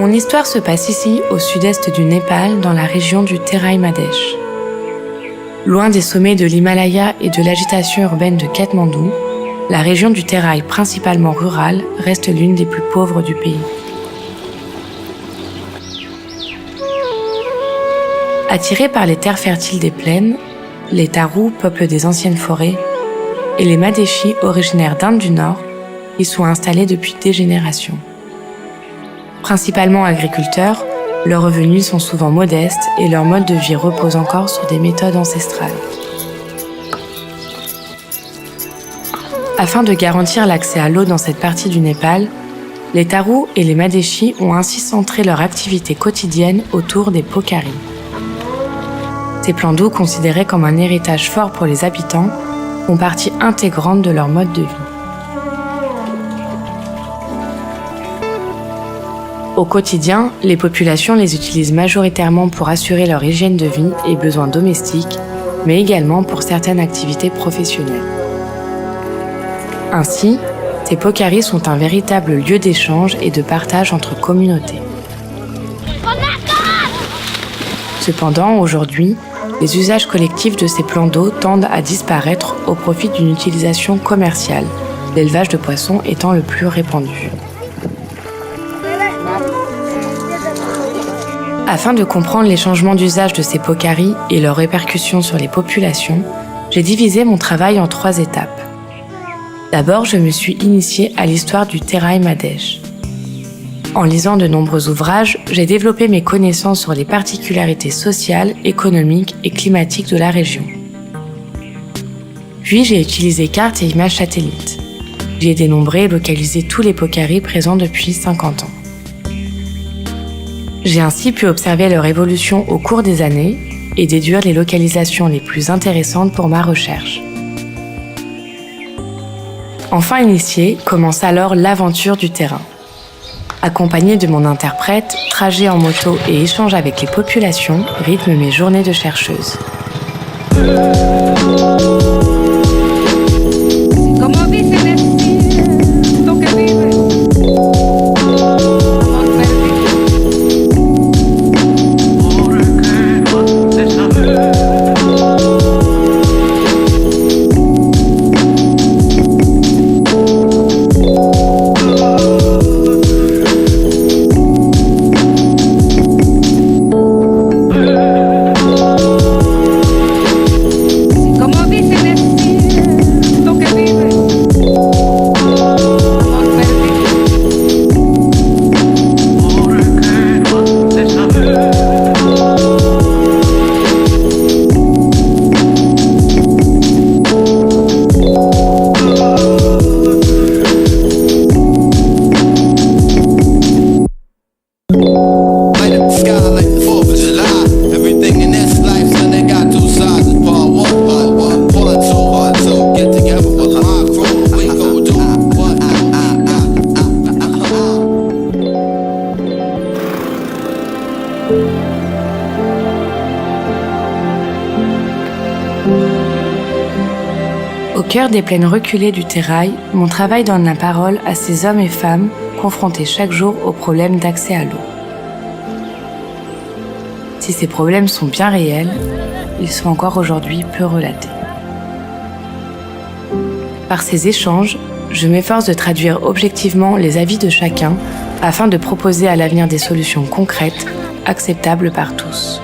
Mon histoire se passe ici, au sud-est du Népal, dans la région du Terai Madesh. Loin des sommets de l'Himalaya et de l'agitation urbaine de Katmandou, la région du Terai, principalement rurale, reste l'une des plus pauvres du pays. Attirés par les terres fertiles des plaines, les Tharus peuplent des anciennes forêts et les Madeshis, originaires d'Inde du Nord, y sont installés depuis des générations. Principalement agriculteurs, leurs revenus sont souvent modestes et leur mode de vie repose encore sur des méthodes ancestrales. Afin de garantir l'accès à l'eau dans cette partie du Népal, les Tharus et les Madeshis ont ainsi centré leur activité quotidienne autour des pokaris. Ces plans d'eau, considérés comme un héritage fort pour les habitants, font partie intégrante de leur mode de vie. Au quotidien, les populations les utilisent majoritairement pour assurer leur hygiène de vie et besoins domestiques, mais également pour certaines activités professionnelles. Ainsi, ces pokaris sont un véritable lieu d'échange et de partage entre communautés. Cependant, aujourd'hui, les usages collectifs de ces plans d'eau tendent à disparaître au profit d'une utilisation commerciale, l'élevage de poissons étant le plus répandu. Afin de comprendre les changements d'usage de ces pokaris et leurs répercussions sur les populations, j'ai divisé mon travail en 3 étapes. D'abord, je me suis initiée à l'histoire du Terai Madesh. En lisant de nombreux ouvrages, j'ai développé mes connaissances sur les particularités sociales, économiques et climatiques de la région. Puis j'ai utilisé cartes et images satellites. J'y ai dénombré et localisé tous les pokaris présents depuis 50 ans. J'ai ainsi pu observer leur évolution au cours des années et déduire les localisations les plus intéressantes pour ma recherche. Enfin initiée, commence alors l'aventure du terrain. Accompagnée de mon interprète, trajet en moto et échange avec les populations rythment mes journées de chercheuse. Au cœur des plaines reculées du Terai, mon travail donne la parole à ces hommes et femmes confrontés chaque jour aux problèmes d'accès à l'eau. Si ces problèmes sont bien réels, ils sont encore aujourd'hui peu relatés. Par ces échanges, je m'efforce de traduire objectivement les avis de chacun afin de proposer à l'avenir des solutions concrètes, acceptables par tous.